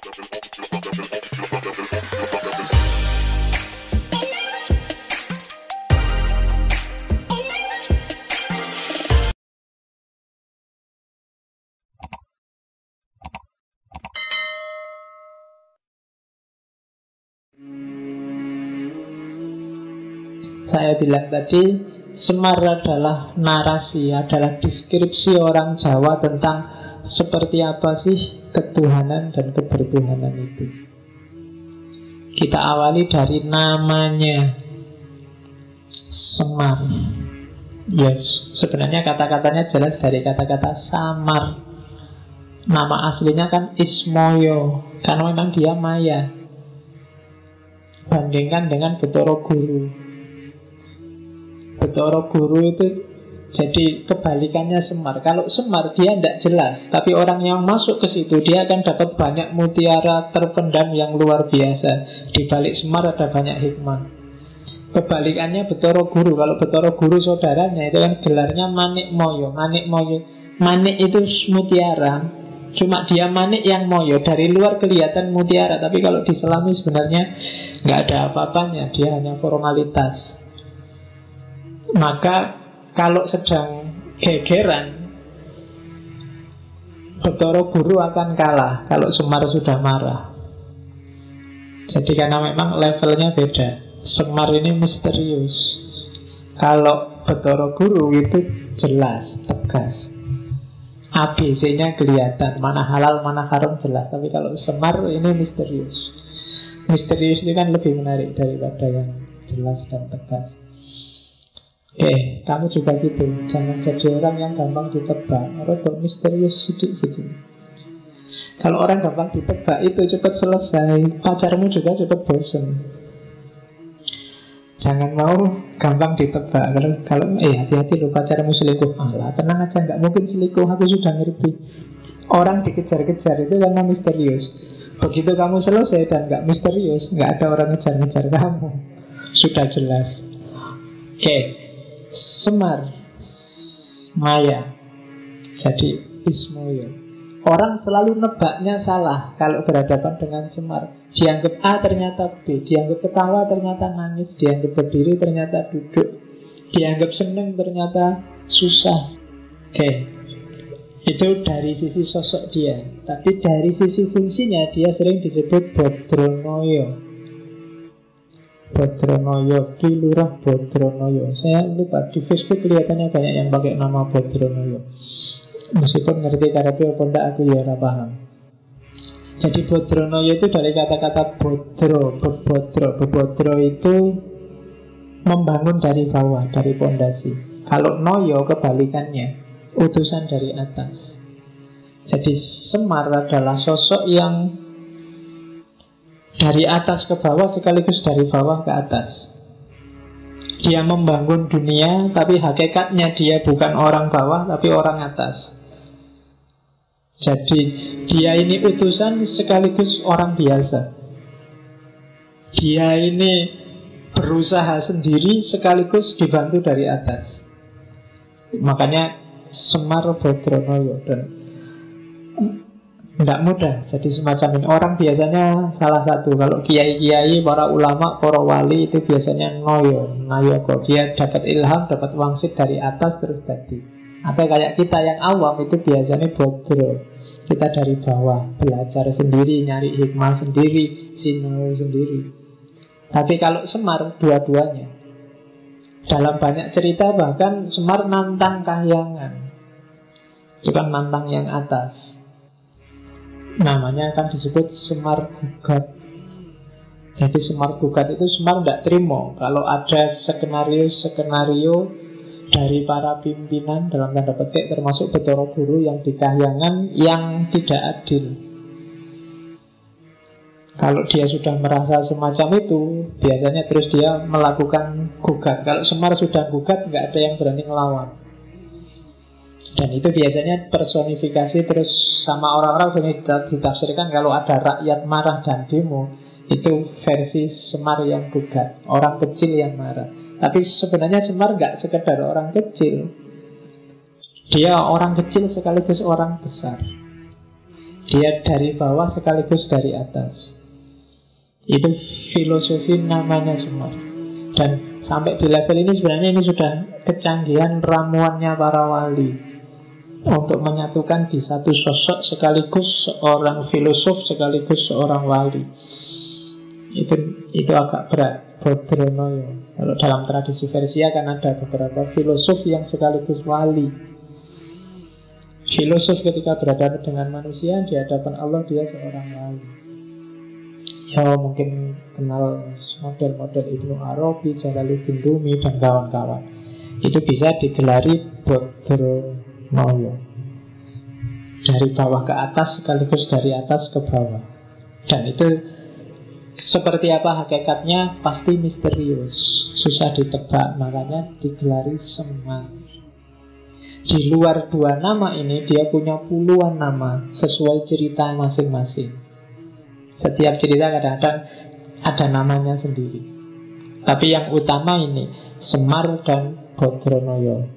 Saya bilang tadi, Semar adalah narasi, adalah deskripsi orang Jawa tentang seperti apa sih ketuhanan dan kebertuhanan itu. Kita awali dari namanya, Semar. Yes, sebenarnya kata-katanya jelas dari kata-kata samar. Nama aslinya kan Ismoyo, karena memang dia Maya. Bandingkan dengan Betoro Guru. Betoro Guru itu jadi kebalikannya Semar. Kalau Semar dia tidak jelas, tapi orang yang masuk ke situ dia akan dapat banyak mutiara terpendam yang luar biasa. Di balik Semar ada banyak hikmah. Kebalikannya Betoro Guru. Kalau Betoro Guru saudaranya itu kan gelarnya Manik Moyo. Manik Moyo, manik itu mutiara. Cuma dia manik yang moyo. Dari luar kelihatan mutiara, tapi kalau diselami sebenarnya nggak ada apa-apanya. Dia hanya formalitas. Maka kalau sedang gegeran, Betoro Guru akan kalah kalau Semar sudah marah. Jadi karena memang levelnya beda. Semar ini misterius. Kalau Betoro Guru itu jelas, tegas. ABC-nya kelihatan, mana halal, mana haram jelas. Tapi kalau Semar ini misterius. Misterius itu kan lebih menarik daripada yang jelas dan tegas. Kamu juga gitu. Jangan jadi orang yang gampang ditebak. Orang misterius sedikit. Kalau orang gampang ditebak itu cepat selesai. Pacarmu juga cepat bosan. Jangan mau gampang ditebak. Kalau hati-hati loh, pacarmu selingkuh. Alah, tenang aja, nggak mungkin selingkuh. Aku sudah ngerti. Orang dikejar-kejar itu karena misterius. Begitu kamu selesai dan nggak misterius, nggak ada orang ngejar-ngejar kamu. Sudah jelas. Semar, Maya, jadi Ismoyo. Orang selalu nebaknya salah kalau berhadapan dengan Semar. Dianggap A ternyata B, dianggap ketawa ternyata nangis, dianggap berdiri ternyata duduk, dianggap seneng ternyata susah. Itu dari sisi sosok dia. Tapi dari sisi fungsinya dia sering disebut Bodronoyo. Bodronoyo, Ki Lurah Bodronoyo. Saya lupa, di Facebook kelihatannya banyak yang pakai nama Bodronoyo. Meskipun ngerti karate apa enggak, aku ya ora paham. Jadi Bodronoyo itu dari kata-kata bodro, bebodro. Bebodro itu membangun dari bawah, dari pondasi. Kalau noyo kebalikannya, utusan dari atas. Jadi Semar adalah sosok yang dari atas ke bawah sekaligus dari bawah ke atas. Dia membangun dunia, tapi hakikatnya dia bukan orang bawah, tapi orang atas. Jadi dia ini utusan sekaligus orang biasa. Dia ini berusaha sendiri sekaligus dibantu dari atas. Makanya Semar Bodronoyo. Dan tidak mudah jadi semacam ini. Orang biasanya salah satu. Kalau kiai-kiai, para ulama, para wali itu biasanya Nayoko. Dia dapat ilham, dapat wangsit dari atas terus jadi. Atau kayak kita yang awam itu biasanya bodro. Kita dari bawah, belajar sendiri, nyari hikmah sendiri, sinau sendiri. Tapi kalau Semar dua-duanya. Dalam banyak cerita bahkan Semar nantang kahyangan. Itu kan nantang yang atas. Namanya akan disebut Semar Gugat. Jadi Semar Gugat itu Semar tidak terima kalau ada skenario dari para pimpinan, dalam tanda petik termasuk Betoro Guru yang di kahyangan, yang tidak adil. Kalau dia sudah merasa semacam itu, biasanya terus dia melakukan gugat. Kalau Semar sudah gugat, nggak ada yang berani ngelawan. Dan itu biasanya personifikasi terus sama orang-orang sini ditafsirkan kalau ada rakyat marah dan demo, itu versi Semar yang gugat, orang kecil yang marah. Tapi sebenarnya Semar nggak sekedar orang kecil, dia orang kecil sekaligus orang besar. Dia dari bawah sekaligus dari atas. Itu filosofi namanya Semar. Dan sampai di level ini sebenarnya ini sudah kecanggihan ramuannya para wali untuk menyatukan di satu sosok sekaligus seorang filosof sekaligus seorang wali. Itu agak berat. Bodronoyo. Kalau dalam tradisi Persia kan ada beberapa filosof yang sekaligus wali. Filosof ketika berhadapan dengan manusia di hadapan Allah dia seorang wali. Ya mungkin kenal model-model Ibnu Arabi, Jalaluddin Rumi dan kawan-kawan. Itu bisa digelari Bodronoyo. Dari bawah ke atas sekaligus dari atas ke bawah. Dan itu seperti apa hakikatnya pasti misterius, susah ditebak, makanya digelari Semar. Di luar dua nama ini dia punya puluhan nama sesuai cerita masing-masing. Setiap cerita kadang-kadang ada namanya sendiri. Tapi yang utama ini Semar dan Bodronoyo.